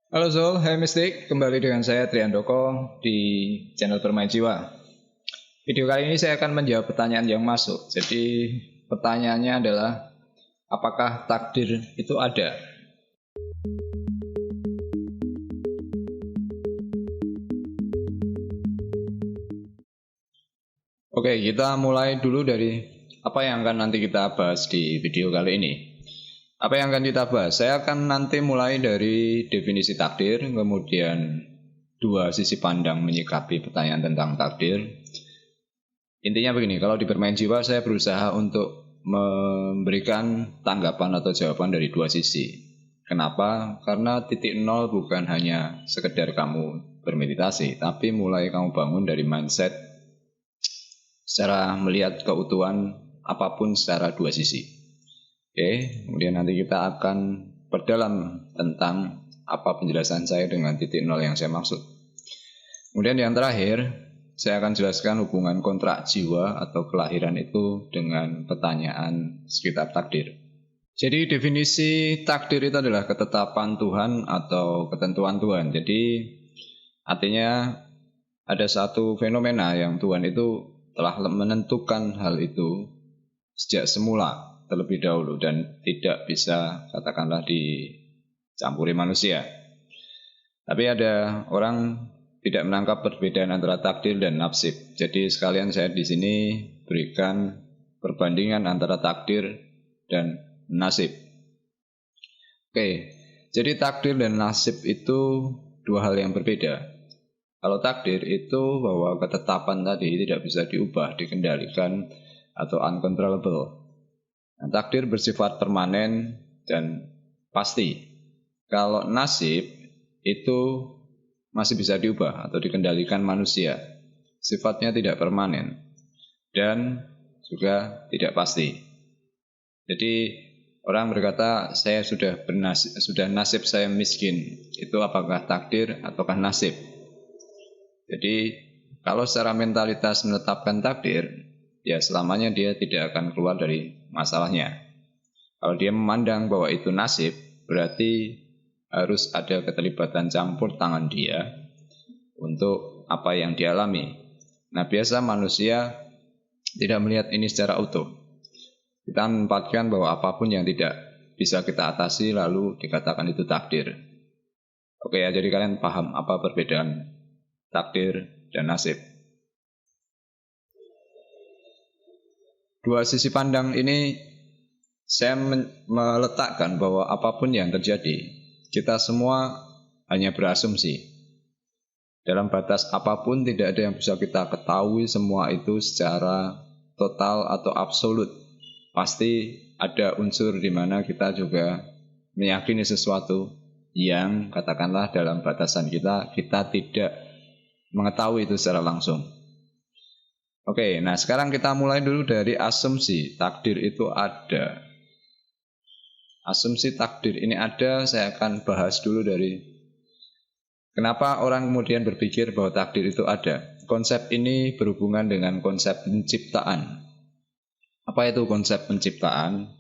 Halo Zul, hai Mistik, kembali dengan saya Triandoko di channel Bermain Jiwa. Video kali ini saya akan menjawab pertanyaan yang masuk. Jadi pertanyaannya adalah, apakah takdir itu ada? Oke, kita mulai dulu dari apa yang akan nanti kita bahas di video kali ini. Apa yang akan kita bahas? Saya akan nanti mulai dari definisi takdir, kemudian dua sisi pandang menyikapi pertanyaan tentang takdir. Intinya begini, kalau di Bermain Jiwa saya berusaha untuk memberikan tanggapan atau jawaban dari dua sisi. Kenapa? Karena titik nol bukan hanya sekedar kamu bermeditasi, tapi mulai kamu bangun dari mindset secara melihat keutuhan apapun secara dua sisi. Oke, kemudian nanti kita akan perdalam tentang apa penjelasan saya dengan titik nol yang saya maksud. Kemudian yang terakhir, saya akan jelaskan hubungan kontrak jiwa atau kelahiran itu dengan pertanyaan sekitar takdir. Jadi definisi takdir itu adalah ketetapan Tuhan atau ketentuan Tuhan. Jadi artinya ada satu fenomena yang Tuhan itu telah menentukan hal itu sejak semula terlebih dahulu dan tidak bisa katakanlah dicampuri manusia. Tapi ada orang tidak menangkap perbedaan antara takdir dan nasib. Jadi sekalian saya di sini berikan perbandingan antara takdir dan nasib. Oke, jadi takdir dan nasib itu dua hal yang berbeda. Kalau takdir itu bahwa ketetapan tadi tidak bisa diubah, dikendalikan atau uncontrollable. Nah, takdir bersifat permanen dan pasti. Kalau nasib itu masih bisa diubah atau dikendalikan manusia. Sifatnya tidak permanen dan juga tidak pasti. Jadi orang berkata saya sudah nasib saya miskin. Itu apakah takdir ataukah nasib? Jadi kalau secara mentalitas menetapkan takdir, ya selamanya dia tidak akan keluar dari masalahnya. Kalau dia memandang bahwa itu nasib, berarti harus ada keterlibatan campur tangan dia untuk apa yang dialami. Nah, biasa manusia tidak melihat ini secara utuh. Kita menempatkan bahwa apapun yang tidak bisa kita atasi lalu dikatakan itu takdir. Oke ya, jadi kalian paham apa perbedaan takdir dan nasib. Dua sisi pandang ini saya meletakkan bahwa apapun yang terjadi, kita semua hanya berasumsi. Dalam batas apapun tidak ada yang bisa kita ketahui semua itu secara total atau absolut. Pasti ada unsur di mana kita juga meyakini sesuatu yang katakanlah dalam batasan kita tidak mengetahui itu secara langsung. Oke, nah sekarang kita mulai dulu dari asumsi takdir itu ada. Asumsi takdir ini ada, saya akan bahas dulu dari kenapa orang kemudian berpikir bahwa takdir itu ada. Konsep ini berhubungan dengan konsep penciptaan. Apa itu konsep penciptaan?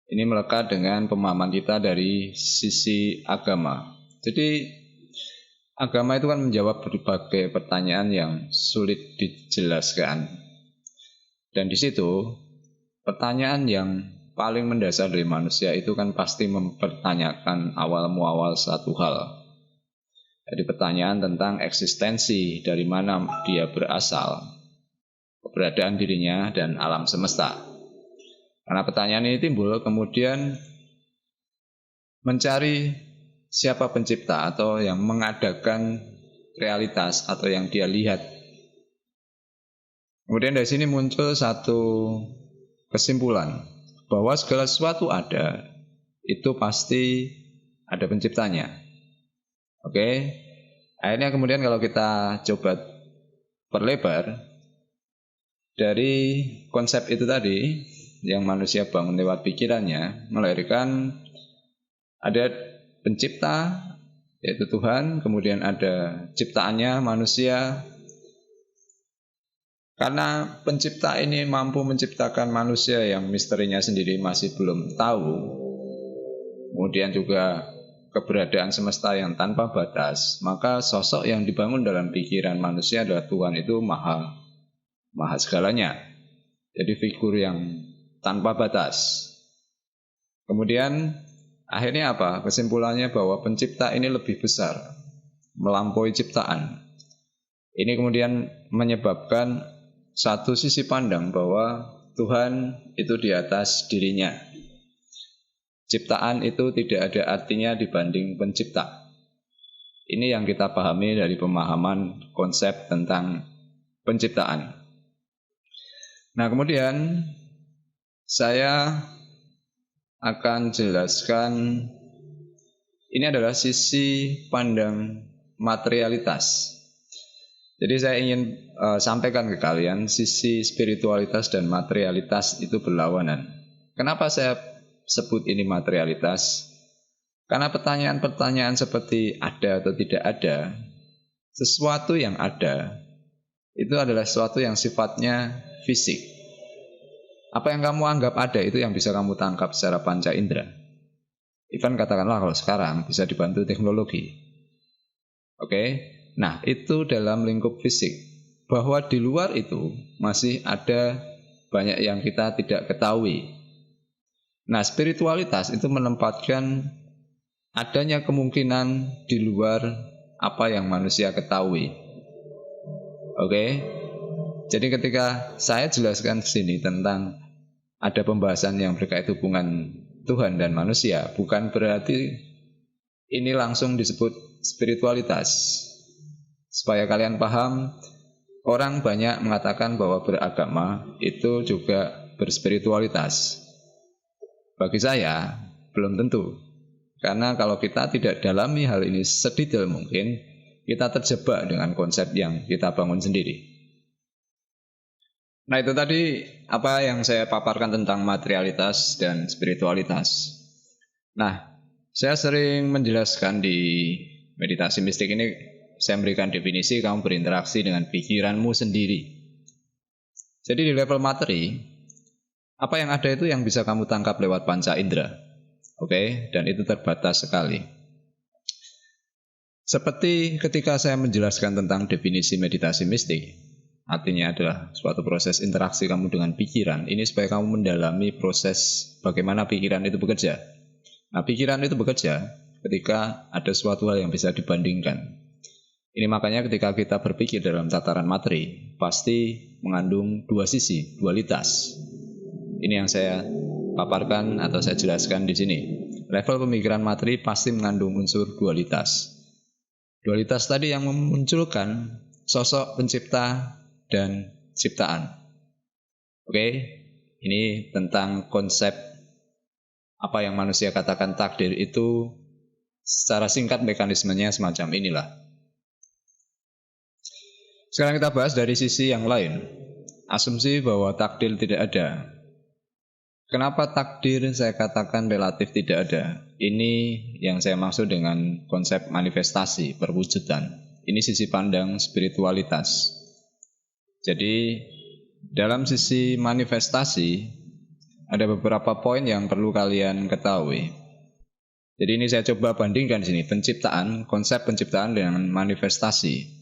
Ini melekat dengan pemahaman kita dari sisi agama. Jadi agama itu kan menjawab berbagai pertanyaan yang sulit dijelaskan. Dan di situ pertanyaan yang paling mendasar dari manusia itu kan pasti mempertanyakan awal muawal satu hal. Jadi pertanyaan tentang eksistensi, dari mana dia berasal, keberadaan dirinya dan alam semesta. Karena pertanyaan ini timbul kemudian mencari siapa pencipta atau yang mengadakan realitas atau yang dia lihat. Kemudian dari sini muncul satu kesimpulan bahwa segala sesuatu ada, itu pasti ada penciptanya. Oke. Akhirnya kemudian kalau kita coba perlebar dari konsep itu tadi yang manusia bangun lewat pikirannya, melahirkan ada pencipta yaitu Tuhan, kemudian ada ciptaannya manusia. Karena pencipta ini mampu menciptakan manusia yang misterinya sendiri masih belum tahu. Kemudian juga keberadaan semesta yang tanpa batas, maka sosok yang dibangun dalam pikiran manusia adalah Tuhan itu maha segalanya. Jadi figur yang tanpa batas. Kemudian akhirnya apa? Kesimpulannya bahwa pencipta ini lebih besar, melampaui ciptaan. Ini kemudian menyebabkan satu sisi pandang bahwa Tuhan itu di atas dirinya. Ciptaan itu tidak ada artinya dibanding pencipta. Ini yang kita pahami dari pemahaman konsep tentang penciptaan. Nah, kemudian saya akan jelaskan, ini adalah sisi pandang materialitas. Jadi saya ingin sampaikan ke kalian, sisi spiritualitas dan materialitas itu berlawanan. Kenapa saya sebut ini materialitas? Karena pertanyaan-pertanyaan seperti ada atau tidak ada, sesuatu yang ada, itu adalah sesuatu yang sifatnya fisik. Apa yang kamu anggap ada itu yang bisa kamu tangkap secara panca indera. Even katakanlah kalau sekarang bisa dibantu teknologi. Oke? Nah, itu dalam lingkup fisik. Bahwa di luar itu masih ada banyak yang kita tidak ketahui. Nah, spiritualitas itu menempatkan adanya kemungkinan di luar apa yang manusia ketahui. Oke? Jadi ketika saya jelaskan di sini tentang ada pembahasan yang berkait hubungan Tuhan dan manusia, bukan berarti ini langsung disebut spiritualitas. Supaya kalian paham, orang banyak mengatakan bahwa beragama itu juga berspiritualitas. Bagi saya, belum tentu. Karena kalau kita tidak dalami hal ini sedetail mungkin, kita terjebak dengan konsep yang kita bangun sendiri. Nah, itu tadi apa yang saya paparkan tentang materialitas dan spiritualitas. Nah, saya sering menjelaskan di meditasi mistik ini, saya memberikan definisi kamu berinteraksi dengan pikiranmu sendiri. Jadi di level materi, apa yang ada itu yang bisa kamu tangkap lewat panca indera. Oke, dan itu terbatas sekali. Seperti ketika saya menjelaskan tentang definisi meditasi mistik, artinya adalah suatu proses interaksi kamu dengan pikiran. Ini supaya kamu mendalami proses bagaimana pikiran itu bekerja. Nah, pikiran itu bekerja ketika ada suatu hal yang bisa dibandingkan. Ini makanya ketika kita berpikir dalam tataran materi, pasti mengandung dua sisi, dualitas. Ini yang saya paparkan atau saya jelaskan di sini. Level pemikiran materi pasti mengandung unsur dualitas. Dualitas tadi yang memunculkan sosok pencipta dan ciptaan. Oke, ini tentang konsep apa yang manusia katakan takdir itu secara singkat mekanismenya semacam inilah. Sekarang kita bahas dari sisi yang lain. Asumsi bahwa takdir tidak ada. Kenapa takdir saya katakan relatif tidak ada? Ini yang saya maksud dengan konsep manifestasi, perwujudan. Ini sisi pandang spiritualitas. Jadi dalam sisi manifestasi ada beberapa poin yang perlu kalian ketahui. Jadi ini saya coba bandingkan di sini penciptaan, konsep penciptaan dengan manifestasi.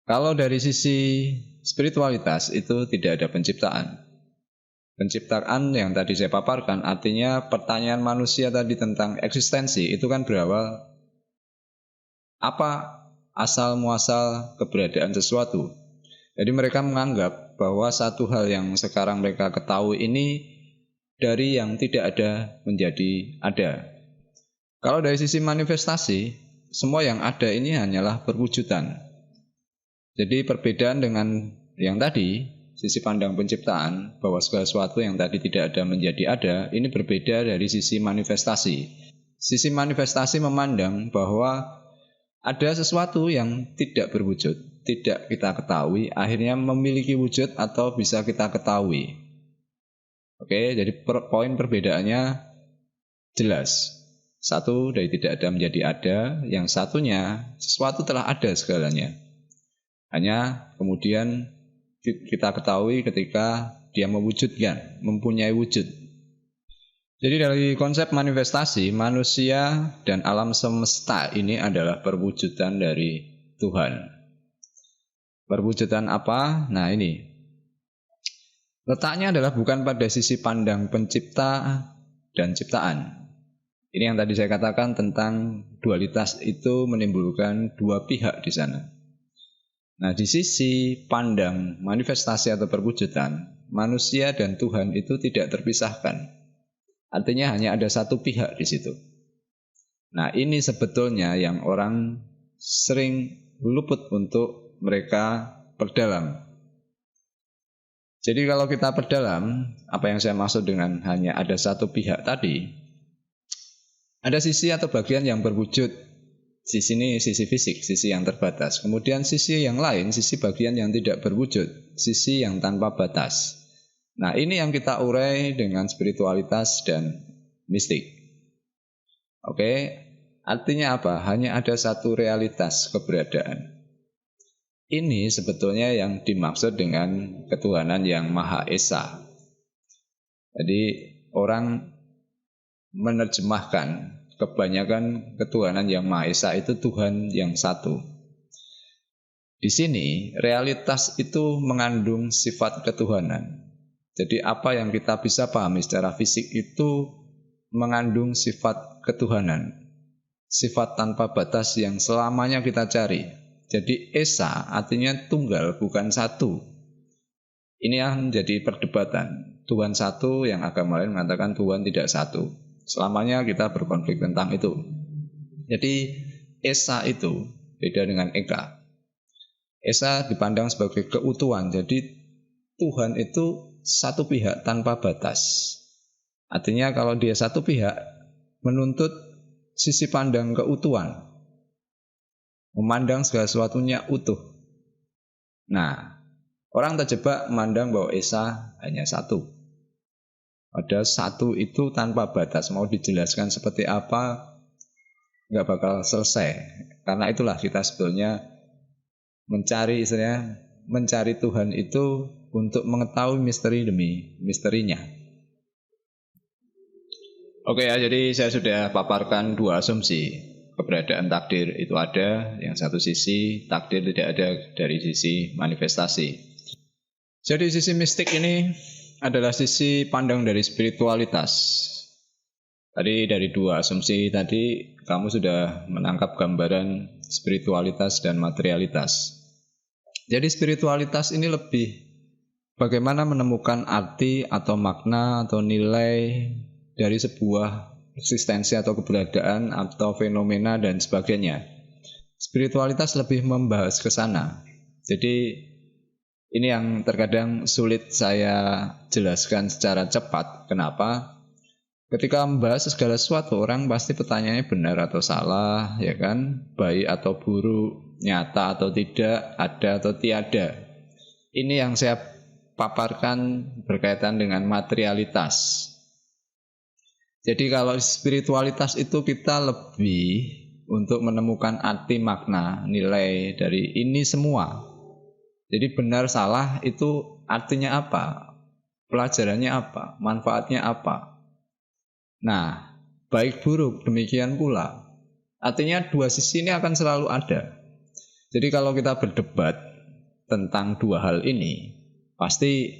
Kalau dari sisi spiritualitas itu tidak ada penciptaan. Penciptaan yang tadi saya paparkan artinya pertanyaan manusia tadi tentang eksistensi itu kan berawal apa asal muasal keberadaan sesuatu. Jadi mereka menganggap bahwa satu hal yang sekarang mereka ketahui ini dari yang tidak ada menjadi ada. Kalau dari sisi manifestasi, semua yang ada ini hanyalah perwujudan. Jadi perbedaan dengan yang tadi, sisi pandang penciptaan, bahwa segala sesuatu yang tadi tidak ada menjadi ada, ini berbeda dari sisi manifestasi. Sisi manifestasi memandang bahwa ada sesuatu yang tidak berwujud, tidak kita ketahui, akhirnya memiliki wujud atau bisa kita ketahui. Oke, jadi poin perbedaannya jelas. Satu dari tidak ada menjadi ada, yang satunya sesuatu telah ada segalanya. Hanya kemudian kita ketahui ketika dia mewujudkan, mempunyai wujud. Jadi dari konsep manifestasi, manusia dan alam semesta ini adalah perwujudan dari Tuhan. Perwujudan apa? Nah ini. Letaknya adalah bukan pada sisi pandang pencipta dan ciptaan. Ini yang tadi saya katakan tentang dualitas itu menimbulkan dua pihak di sana. Nah, di sisi pandang manifestasi atau perwujudan, manusia dan Tuhan itu tidak terpisahkan. Artinya hanya ada satu pihak di situ. Nah, ini sebetulnya yang orang sering luput untuk mereka perdalam. Jadi kalau kita perdalam, apa yang saya maksud dengan hanya ada satu pihak tadi, ada sisi atau bagian yang berwujud. Sisi ini sisi fisik, sisi yang terbatas. Kemudian sisi yang lain, sisi bagian yang tidak berwujud, sisi yang tanpa batas. Nah, ini yang kita urai dengan spiritualitas dan mistik. Oke, artinya apa? Hanya ada satu realitas keberadaan. Ini sebetulnya yang dimaksud dengan ketuhanan yang Maha Esa. Jadi orang menerjemahkan kebanyakan ketuhanan yang Maha Esa itu Tuhan yang satu. Di sini realitas itu mengandung sifat ketuhanan. Jadi apa yang kita bisa pahami secara fisik itu mengandung sifat ketuhanan. Sifat tanpa batas yang selamanya kita cari. Jadi Esa artinya tunggal bukan satu. Ini yang menjadi perdebatan. Tuhan satu, yang agama lain mengatakan Tuhan tidak satu. Selamanya kita berkonflik tentang itu. Jadi Esa itu beda dengan Eka. Esa dipandang sebagai keutuhan. Jadi Tuhan itu satu pihak tanpa batas. Artinya kalau dia satu pihak menuntut sisi pandang keutuhan, memandang segala sesuatunya utuh. Nah, orang terjebak memandang bahwa Esa hanya satu. Ada satu itu tanpa batas. Mau dijelaskan seperti apa, nggak bakal selesai. Karena itulah kita sebetulnya mencari Tuhan itu untuk mengetahui misteri demi misterinya. Oke ya, jadi saya sudah paparkan dua asumsi. Keberadaan takdir itu ada, yang satu sisi takdir tidak ada dari sisi manifestasi. Jadi sisi mistik ini adalah sisi pandang dari spiritualitas. Tadi dari dua asumsi tadi kamu sudah menangkap gambaran spiritualitas dan materialitas. Jadi spiritualitas ini lebih bagaimana menemukan arti atau makna atau nilai dari sebuah eksistensi atau keberadaan atau fenomena dan sebagainya. Spiritualitas lebih membahas ke sana. Jadi ini yang terkadang sulit saya jelaskan secara cepat. Kenapa? Ketika membahas segala sesuatu, orang pasti pertanyaannya benar atau salah, ya kan? Baik atau buruk, nyata atau tidak, ada atau tiada. Ini yang saya paparkan berkaitan dengan materialitas. Jadi kalau spiritualitas itu kita lebih untuk menemukan arti makna, nilai dari ini semua. Jadi benar salah itu artinya apa? Pelajarannya apa? Manfaatnya apa? Nah, baik buruk demikian pula. Artinya dua sisi ini akan selalu ada. Jadi kalau kita berdebat tentang dua hal ini, pasti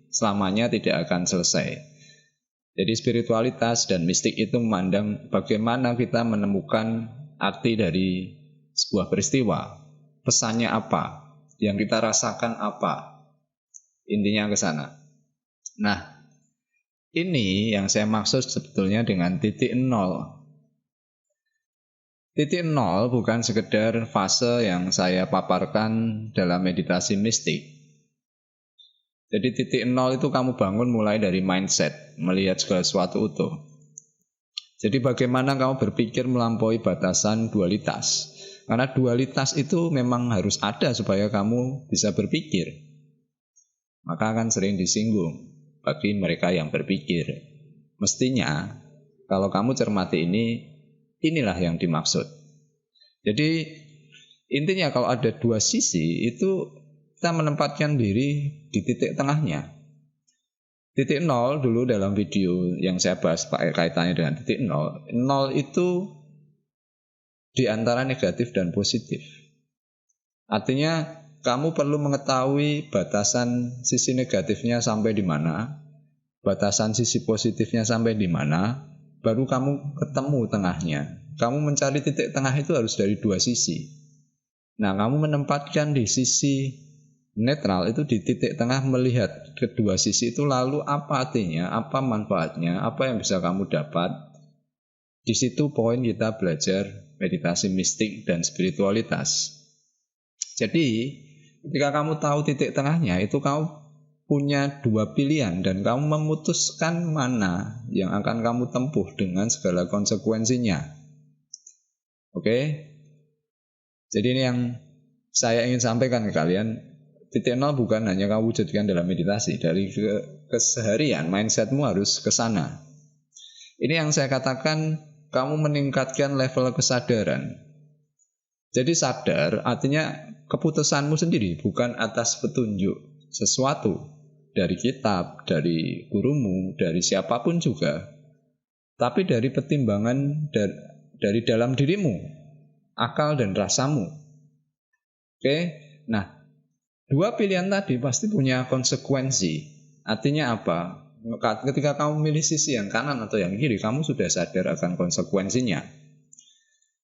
selamanya tidak akan selesai. Jadi spiritualitas dan mistik itu memandang bagaimana kita menemukan arti dari sebuah peristiwa. Pesannya apa? Yang kita rasakan apa? Intinya ke sana. Nah, ini yang saya maksud sebetulnya dengan titik nol. Titik nol bukan sekedar fase yang saya paparkan dalam meditasi mistik. Jadi titik nol itu kamu bangun mulai dari mindset, melihat segala sesuatu utuh. Jadi bagaimana kamu berpikir melampaui batasan dualitas. Karena dualitas itu memang harus ada supaya kamu bisa berpikir. Maka akan sering disinggung bagi mereka yang berpikir. Mestinya kalau kamu cermati ini, inilah yang dimaksud. Jadi intinya kalau ada dua sisi itu kita menempatkan diri di titik tengahnya. Titik nol dulu dalam video yang saya bahas pakai kaitannya dengan titik nol. Nol itu di antara negatif dan positif. Artinya kamu perlu mengetahui batasan sisi negatifnya sampai di mana, batasan sisi positifnya sampai di mana, baru kamu ketemu tengahnya. Kamu mencari titik tengah itu harus dari dua sisi. Nah, kamu menempatkan di sisi netral itu di titik tengah, melihat kedua sisi itu, lalu apa artinya, apa manfaatnya, apa yang bisa kamu dapat. Di situ poin kita belajar meditasi mistik dan spiritualitas. Jadi ketika kamu tahu titik tengahnya itu, kamu punya dua pilihan dan kamu memutuskan mana yang akan kamu tempuh dengan segala konsekuensinya. Oke? Jadi ini yang saya ingin sampaikan ke kalian. Titik nol bukan hanya kamu wujudkan dalam meditasi. Dari keseharian, mindsetmu harus ke sana. Ini yang saya katakan, kamu meningkatkan level kesadaran. Jadi sadar artinya keputusanmu sendiri, bukan atas petunjuk sesuatu dari kitab, dari gurumu, dari siapapun juga. Tapi dari pertimbangan dari dalam dirimu, akal dan rasamu. Oke? Nah, dua pilihan tadi pasti punya konsekuensi. Artinya apa? Ketika kamu milih sisi yang kanan atau yang kiri, kamu sudah sadar akan konsekuensinya.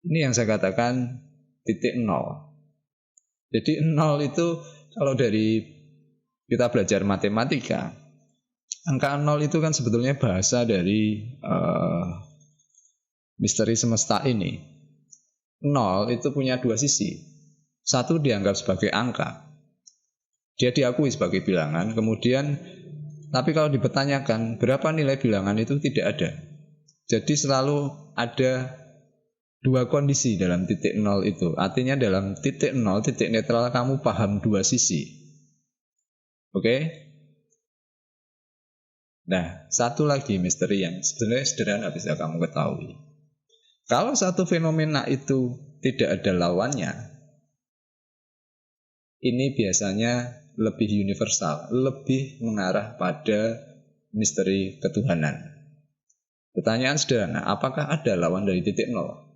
Ini yang saya katakan titik nol. Jadi nol itu kalau dari kita belajar matematika, angka nol itu kan sebetulnya bahasa dari misteri semesta ini. Nol itu punya dua sisi. Satu dianggap sebagai angka. Dia diakui sebagai bilangan, kemudian tapi kalau dipertanyakan berapa nilai bilangan itu tidak ada. Jadi selalu ada dua kondisi dalam titik nol itu. Artinya dalam titik nol, titik netral, kamu paham dua sisi. Oke? Nah, satu lagi misteri yang sebenarnya sederhana bisa kamu ketahui. Kalau satu fenomena itu tidak ada lawannya, ini biasanya lebih universal, lebih mengarah pada misteri ketuhanan. Pertanyaan sederhana, apakah ada lawan dari titik nol?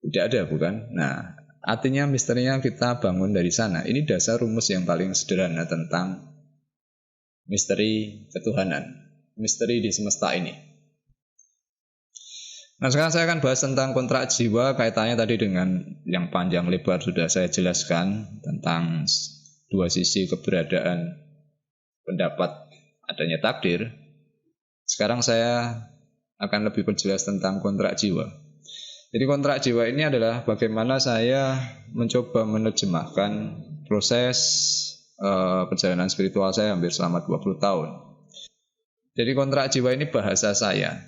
Tidak ada, bukan? Nah, artinya misterinya kita bangun dari sana. Ini dasar rumus yang paling sederhana tentang misteri ketuhanan, misteri di semesta ini. Nah, sekarang saya akan bahas tentang kontrak jiwa. Kaitannya tadi dengan yang panjang lebar sudah saya jelaskan tentang dua sisi keberadaan pendapat adanya takdir. Sekarang saya akan lebih perjelas tentang kontrak jiwa. Jadi kontrak jiwa ini adalah bagaimana saya mencoba menerjemahkan proses perjalanan spiritual saya hampir selama 20 tahun. Jadi kontrak jiwa ini bahasa saya.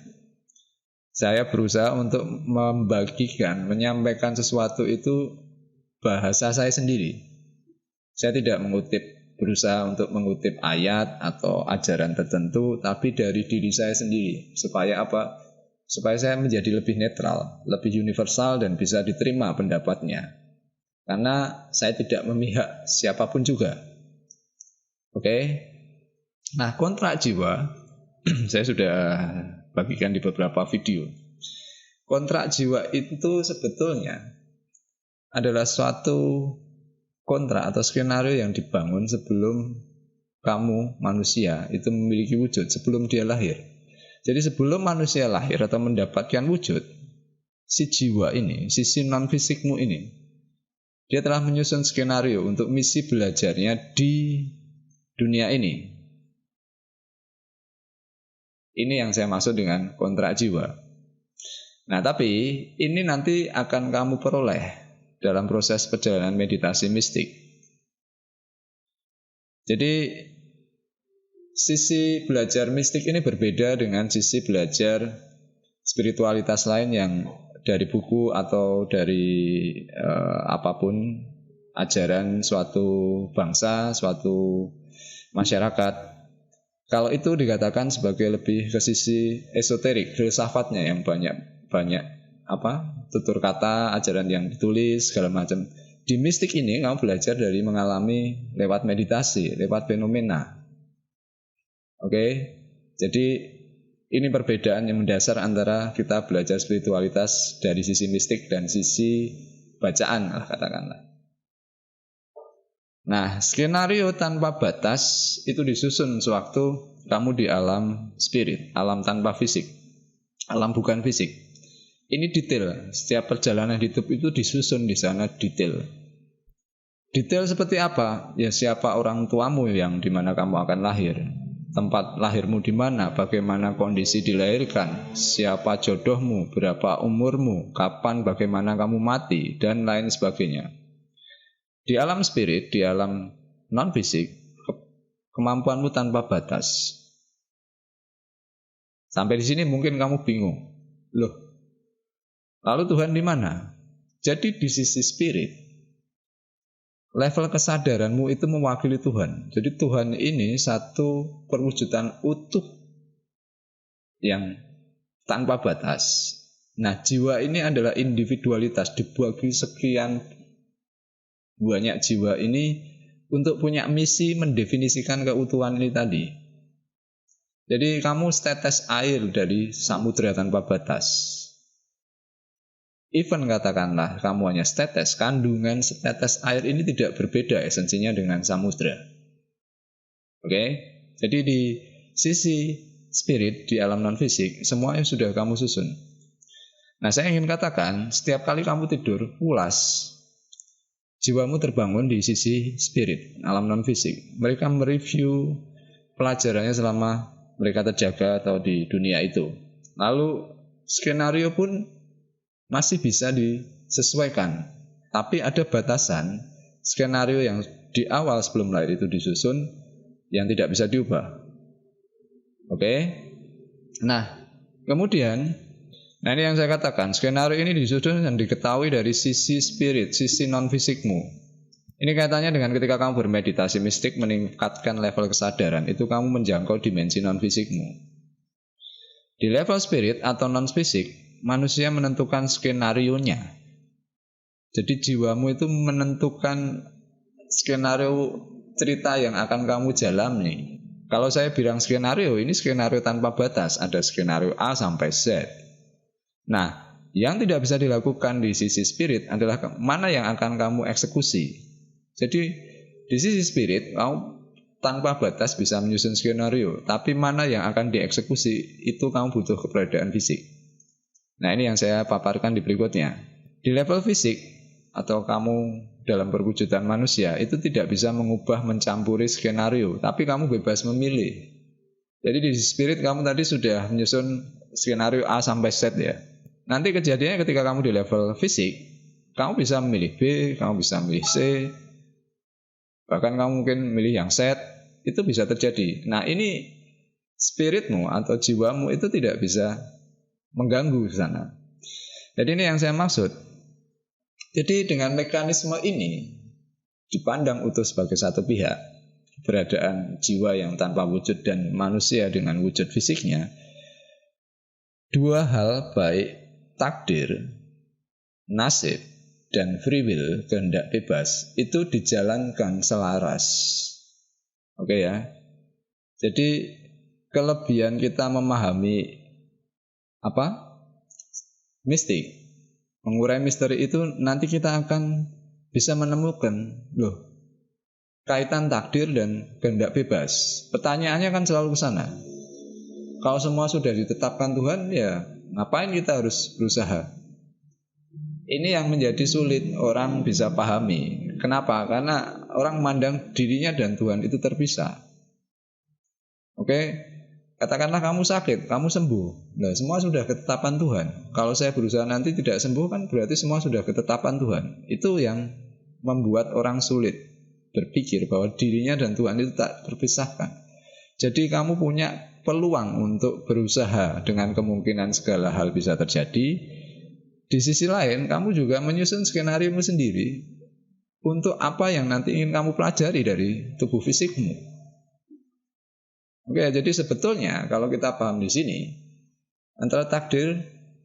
Saya berusaha untuk membagikan, menyampaikan sesuatu itu bahasa saya sendiri. Saya tidak berusaha untuk mengutip ayat atau ajaran tertentu, tapi dari diri saya sendiri. Supaya apa? Supaya saya menjadi lebih netral, lebih universal dan bisa diterima pendapatnya. Karena saya tidak memihak siapapun juga. Oke? Nah, kontrak jiwa saya sudah bagikan di beberapa video. Kontrak jiwa itu sebetulnya adalah suatu kontrak atau skenario yang dibangun sebelum kamu manusia itu memiliki wujud, sebelum dia lahir. Jadi sebelum manusia lahir atau mendapatkan wujud, si jiwa ini, sisi non-fisikmu ini, dia telah menyusun skenario untuk misi belajarnya di dunia ini. Ini yang saya maksud dengan kontrak jiwa. Nah, tapi ini nanti akan kamu peroleh dalam proses perjalanan meditasi mistik. Jadi sisi belajar mistik ini berbeda dengan sisi belajar spiritualitas lain yang dari buku atau dari apapun ajaran suatu bangsa, suatu masyarakat. Kalau itu dikatakan sebagai lebih ke sisi esoterik, filsafatnya yang banyak tutur kata, ajaran yang ditulis, segala macam. Di mistik ini kamu belajar dari mengalami lewat meditasi, lewat fenomena. Oke, jadi ini perbedaan yang mendasar antara kita belajar spiritualitas dari sisi mistik dan sisi bacaan lah katakanlah. Nah, skenario tanpa batas itu disusun sewaktu kamu di alam spirit, alam tanpa fisik, alam bukan fisik. Ini detail, setiap perjalanan hidup itu disusun di sana detail. Detail seperti apa? Ya siapa orang tuamu yang dimana kamu akan lahir, tempat lahirmu di mana, bagaimana kondisi dilahirkan, siapa jodohmu, berapa umurmu, kapan, bagaimana kamu mati, dan lain sebagainya. Di alam spirit, di alam non-fisik, kemampuanmu tanpa batas. Sampai di sini mungkin kamu bingung. Loh, lalu Tuhan di mana? Jadi di sisi spirit, level kesadaranmu itu mewakili Tuhan. Jadi Tuhan ini satu perwujudan utuh yang tanpa batas. Nah, jiwa ini adalah individualitas dibagi sekian banyak jiwa ini untuk punya misi mendefinisikan keutuhan ini tadi. Jadi kamu setetes air dari samudera tanpa batas. Even katakanlah kamu hanya setetes, kandungan setetes air ini tidak berbeda esensinya dengan samudera. Oke? Jadi di sisi spirit, di alam non-fisik, semuanya sudah kamu susun. Nah, saya ingin katakan, setiap kali kamu tidur, pulas, jiwamu terbangun di sisi spirit, alam non-fisik. Mereka mereview pelajarannya selama mereka terjaga atau di dunia itu. Lalu skenario pun masih bisa disesuaikan, tapi ada batasan skenario yang di awal sebelum lahir itu disusun yang tidak bisa diubah. Oke? Nah, kemudian, ini yang saya katakan, skenario ini disusun dan diketahui dari sisi spirit, sisi non-fisikmu. Ini kaitannya dengan ketika kamu bermeditasi mistik meningkatkan level kesadaran, itu kamu menjangkau dimensi non-fisikmu. Di level spirit atau non-fisik, manusia menentukan skenario-nya. Jadi jiwamu itu menentukan skenario cerita yang akan kamu jalani. Kalau saya bilang skenario, ini skenario tanpa batas, ada skenario A sampai Z. Nah, yang tidak bisa dilakukan di sisi spirit adalah mana yang akan kamu eksekusi. Jadi di sisi spirit kamu tanpa batas bisa menyusun skenario, tapi mana yang akan dieksekusi itu kamu butuh keberadaan fisik. Nah, ini yang saya paparkan di berikutnya. Di level fisik atau kamu dalam perwujudan manusia itu tidak bisa mengubah mencampuri skenario, tapi kamu bebas memilih. Jadi di spirit kamu tadi sudah menyusun skenario A sampai Z ya. Nanti kejadiannya ketika kamu di level fisik, kamu bisa memilih B, kamu bisa memilih C, bahkan kamu mungkin milih yang Z, itu bisa terjadi. Nah, ini spiritmu atau jiwamu itu tidak bisa mengganggu di sana. Jadi ini yang saya maksud. Jadi dengan mekanisme ini dipandang utuh sebagai satu pihak, keberadaan jiwa yang tanpa wujud dan manusia dengan wujud fisiknya, dua hal baik takdir, nasib, dan free will, kehendak bebas, itu dijalankan selaras. Oke ya. Jadi kelebihan kita memahami mistik, mengurai misteri itu nanti kita akan bisa menemukan kaitan takdir dan kehendak bebas. Pertanyaannya kan selalu ke sana. Kalau semua sudah ditetapkan Tuhan, ya ngapain kita harus berusaha? Ini yang menjadi sulit orang bisa pahami. Kenapa? Karena orang memandang dirinya dan Tuhan itu terpisah. Oke? Katakanlah kamu sakit, kamu sembuh. Nah, semua sudah ketetapan Tuhan. Kalau saya berusaha nanti tidak sembuh kan berarti semua sudah ketetapan Tuhan. Itu yang membuat orang sulit berpikir bahwa dirinya dan Tuhan itu tak terpisahkan. Jadi kamu punya peluang untuk berusaha dengan kemungkinan segala hal bisa terjadi. Di sisi lain, kamu juga menyusun skenariomu sendiri untuk apa yang nanti ingin kamu pelajari dari tubuh fisikmu. Oke, jadi sebetulnya kalau kita paham di sini, antara takdir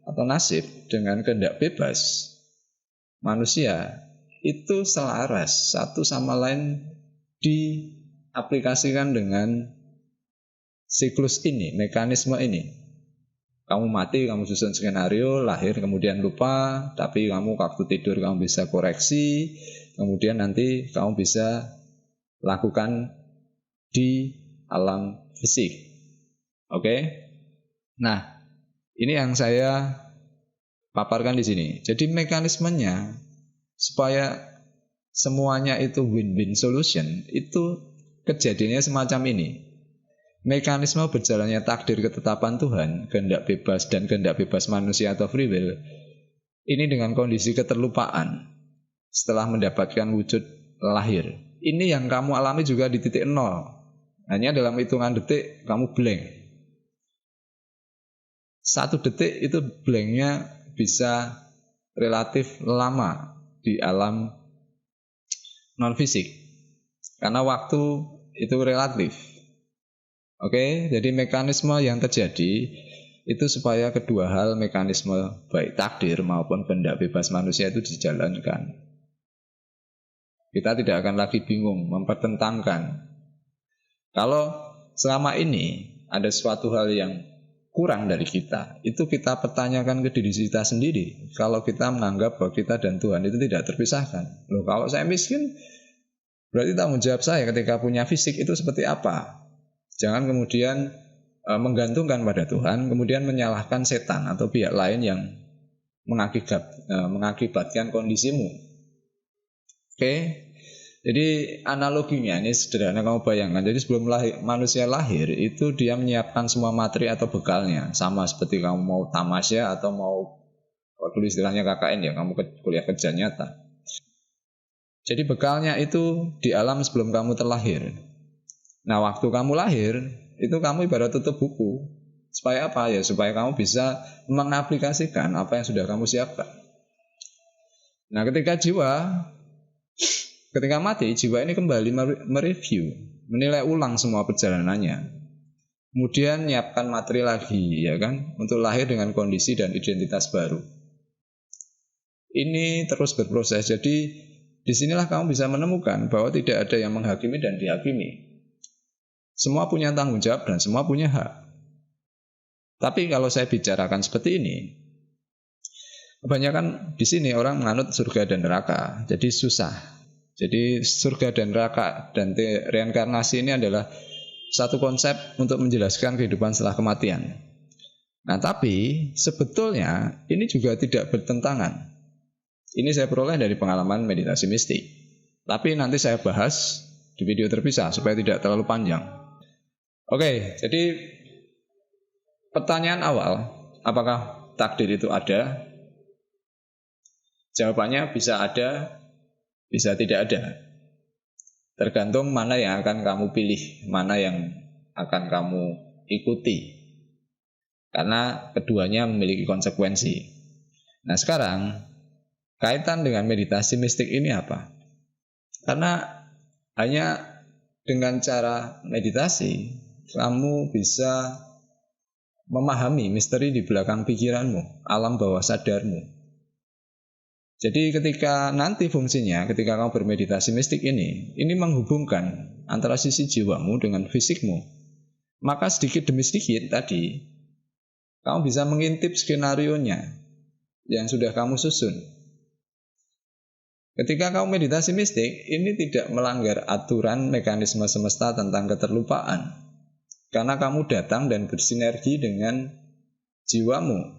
atau nasib dengan kehendak bebas manusia itu selaras, satu sama lain diaplikasikan dengan siklus ini, mekanisme ini. Kamu mati, kamu susun skenario, lahir kemudian lupa, tapi kamu waktu tidur kamu bisa koreksi, kemudian nanti kamu bisa lakukan di alam fisik. Oke? Nah, ini yang saya paparkan di sini. Jadi mekanismenya supaya semuanya itu win-win solution, itu kejadiannya semacam ini. Mekanisme berjalannya takdir ketetapan Tuhan, kehendak bebas dan kehendak bebas manusia atau free will, ini dengan kondisi keterlupaan setelah mendapatkan wujud lahir. Ini yang kamu alami juga di titik nol. Hanya dalam hitungan detik kamu blank. 1 detik itu blanknya bisa relatif lama di alam non fisik, karena waktu itu relatif. Oke, jadi mekanisme yang terjadi itu supaya kedua hal, mekanisme baik takdir maupun kehendak bebas manusia itu dijalankan. Kita tidak akan lagi bingung mempertentangkan. Kalau selama ini ada suatu hal yang kurang dari kita, itu kita pertanyakan ke diri kita sendiri. Kalau kita menganggap bahwa kita dan Tuhan itu tidak terpisahkan. Loh, kalau saya miskin, berarti tanggung jawab saya ketika punya fisik itu seperti apa? Jangan kemudian menggantungkan pada Tuhan, kemudian menyalahkan setan atau pihak lain yang mengakibatkan kondisimu. Oke, jadi analoginya ini sederhana kamu bayangkan. Jadi sebelum manusia lahir itu dia menyiapkan semua materi atau bekalnya, sama seperti kamu mau tamasya atau mau dulu istilahnya KKN ya, kamu kuliah kerja nyata. Jadi bekalnya itu di alam sebelum kamu terlahir. Nah, waktu kamu lahir, itu kamu ibarat tutup buku. Supaya apa ya? Supaya kamu bisa mengaplikasikan apa yang sudah kamu siapkan. Nah, ketika mati, jiwa ini kembali mereview, menilai ulang semua perjalanannya. Kemudian menyiapkan materi lagi, ya kan? Untuk lahir dengan kondisi dan identitas baru. Ini terus berproses. Jadi, disinilah kamu bisa menemukan bahwa tidak ada yang menghakimi dan dihakimi. Semua punya tanggung jawab dan semua punya hak. Tapi kalau saya bicarakan seperti ini, kebanyakan di sini orang menganut surga dan neraka, jadi susah. Jadi surga dan neraka dan reinkarnasi ini adalah satu konsep untuk menjelaskan kehidupan setelah kematian. Nah, tapi sebetulnya ini juga tidak bertentangan. Ini saya peroleh dari pengalaman meditasi mistik. Tapi nanti saya bahas di video terpisah supaya tidak terlalu panjang. Oke, jadi pertanyaan awal, apakah takdir itu ada? Jawabannya bisa ada, bisa tidak ada. Tergantung mana yang akan kamu pilih, mana yang akan kamu ikuti. Karena keduanya memiliki konsekuensi. Nah, sekarang kaitan dengan meditasi mistik ini apa? Karena hanya dengan cara meditasi kamu bisa memahami misteri di belakang pikiranmu, alam bawah sadarmu. Jadi ketika nanti fungsinya, ketika kamu bermeditasi mistik ini menghubungkan antara sisi jiwamu dengan fisikmu. Maka sedikit demi sedikit tadi, kamu bisa mengintip skenarionya yang sudah kamu susun. Ketika kamu meditasi mistik, ini tidak melanggar aturan mekanisme semesta tentang keterlupaan. Karena kamu datang dan bersinergi dengan jiwamu.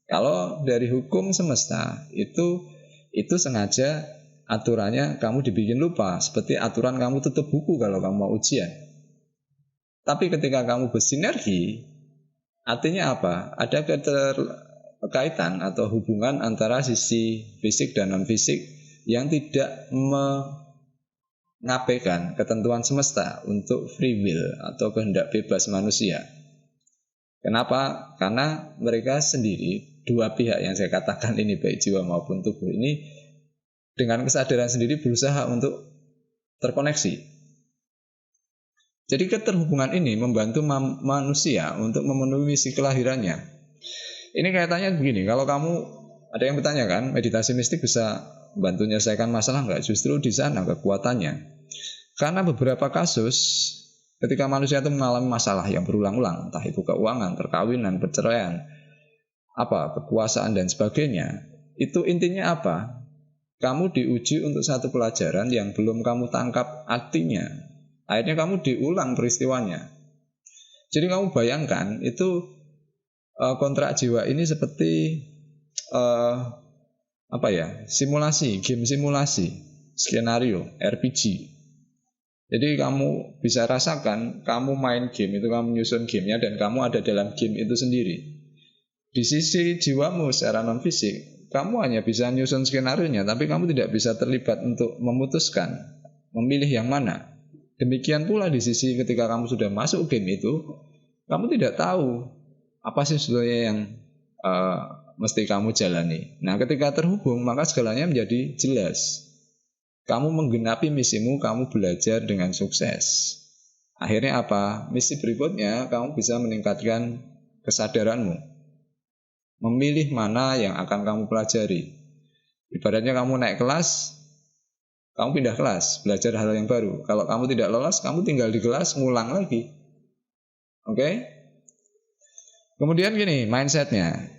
Kalau dari hukum semesta itu sengaja aturannya kamu dibikin lupa. Seperti aturan kamu tutup buku kalau kamu mau ujian. Tapi ketika kamu bersinergi, artinya apa? Ada keterkaitan atau hubungan antara sisi fisik dan non-fisik yang tidak mengabaikan ketentuan semesta untuk free will atau kehendak bebas manusia. Kenapa? Karena mereka sendiri, dua pihak yang saya katakan ini, baik jiwa maupun tubuh ini, dengan kesadaran sendiri berusaha untuk terkoneksi. Jadi keterhubungan ini membantu manusia untuk memenuhi misi kelahirannya. Ini kaitannya begini, kalau kamu, ada yang bertanya kan, meditasi mistik bisa bantu menyelesaikan masalah enggak? Justru di sana kekuatannya. Karena beberapa kasus Ketika manusia itu mengalami masalah yang berulang-ulang, entah itu keuangan, perkawinan, perceraian, kekuasaan dan sebagainya, itu intinya apa? Kamu diuji untuk satu pelajaran yang belum kamu tangkap artinya. Akhirnya kamu diulang peristiwanya. Jadi kamu bayangkan itu kontrak jiwa ini seperti simulasi, game simulasi, skenario, RPG. Jadi kamu bisa rasakan, kamu main game itu, kamu nyusun gamenya dan kamu ada dalam game itu sendiri. Di sisi jiwamu secara non-fisik, kamu hanya bisa nyusun skenario-nya, tapi kamu tidak bisa terlibat untuk memutuskan, memilih yang mana. Demikian pula di sisi ketika kamu sudah masuk game itu, kamu tidak tahu apa sih sebetulnya yang mesti kamu jalani. Nah, ketika terhubung, maka segalanya menjadi jelas. Kamu menggenapi misimu, kamu belajar dengan sukses. Akhirnya apa? Misi berikutnya, kamu bisa meningkatkan kesadaranmu. Memilih mana yang akan kamu pelajari. Ibaratnya kamu naik kelas, kamu pindah kelas, belajar hal yang baru. Kalau kamu tidak lolos, kamu tinggal di kelas, ngulang lagi. Oke? Kemudian gini, mindsetnya.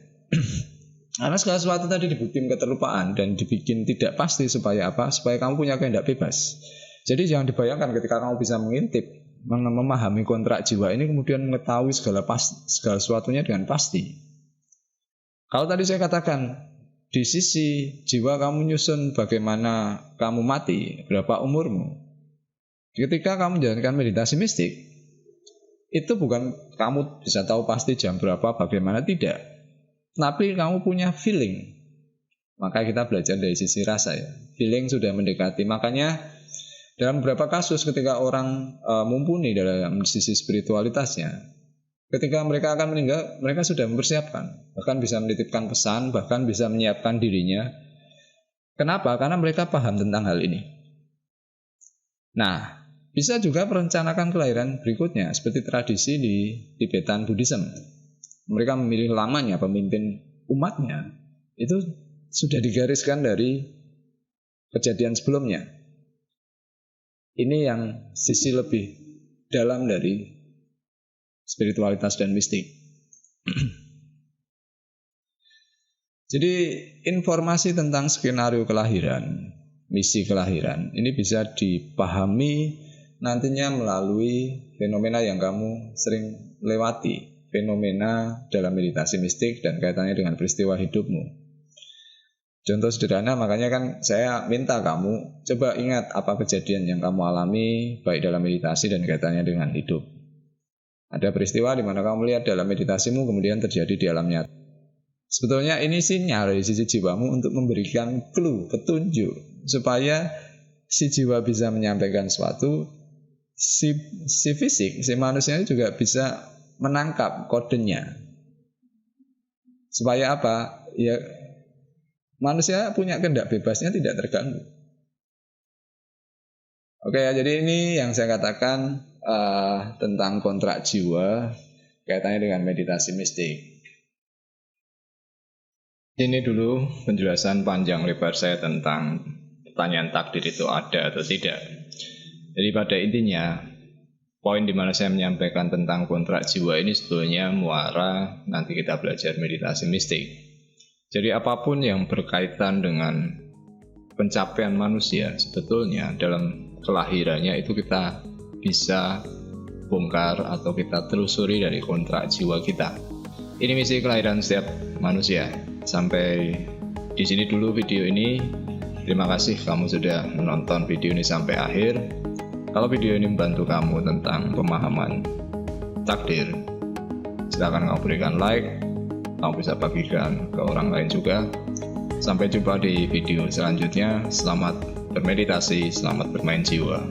Karena segala sesuatu tadi dibikin keterlupaan dan dibikin tidak pasti supaya apa? Supaya kamu punya kehendak bebas. Jadi jangan dibayangkan ketika kamu bisa mengintip, memahami kontrak jiwa ini kemudian mengetahui segala sesuatunya dengan pasti. Kalau tadi saya katakan di sisi jiwa kamu nyusun bagaimana kamu mati, berapa umurmu. Ketika kamu menjalankan meditasi mistik, itu bukan kamu bisa tahu pasti jam berapa, bagaimana, tidak. Tapi kamu punya feeling. Maka kita belajar dari sisi rasa ya. Feeling sudah mendekati. Makanya dalam beberapa kasus ketika orang mumpuni dalam sisi spiritualitasnya, ketika mereka akan meninggal, mereka sudah mempersiapkan. Bahkan bisa menitipkan pesan, bahkan bisa menyiapkan dirinya. Kenapa? Karena mereka paham tentang hal ini. Nah, bisa juga merencanakan kelahiran berikutnya, seperti tradisi di Tibetan Buddhism. Mereka memilih lamanya pemimpin umatnya. Itu sudah digariskan dari kejadian sebelumnya. Ini yang sisi lebih dalam dari spiritualitas dan mistik. Jadi informasi tentang skenario kelahiran, misi kelahiran, ini bisa dipahami nantinya melalui fenomena yang kamu sering lewati. Fenomena dalam meditasi mistik dan kaitannya dengan peristiwa hidupmu. Contoh sederhana, makanya kan saya minta kamu coba ingat apa kejadian yang kamu alami baik dalam meditasi dan kaitannya dengan hidup. Ada peristiwa di mana kamu lihat dalam meditasimu kemudian terjadi di alam nyata. Sebetulnya ini sinyal dari sisi jiwamu untuk memberikan clue, petunjuk supaya si jiwa bisa menyampaikan sesuatu, si fisik, si manusia juga bisa menangkap kodenya. Supaya apa? Ya, manusia punya kehendak bebasnya tidak terganggu. Oke ya, jadi ini yang saya katakan tentang kontrak jiwa kaitannya dengan meditasi mistik. Ini dulu penjelasan panjang lebar saya tentang pertanyaan takdir itu ada atau tidak. Jadi pada intinya poin di mana saya menyampaikan tentang kontrak jiwa ini sebetulnya muara nanti kita belajar meditasi mistik. Jadi apapun yang berkaitan dengan pencapaian manusia sebetulnya dalam kelahirannya itu kita bisa bongkar atau kita telusuri dari kontrak jiwa kita. Ini misi kelahiran setiap manusia. Sampai di sini dulu video ini. Terima kasih kamu sudah menonton video ini sampai akhir. Kalau video ini membantu kamu tentang pemahaman takdir, silakan kamu berikan like, kamu bisa bagikan ke orang lain juga. Sampai jumpa di video selanjutnya. Selamat bermeditasi, selamat bermain jiwa.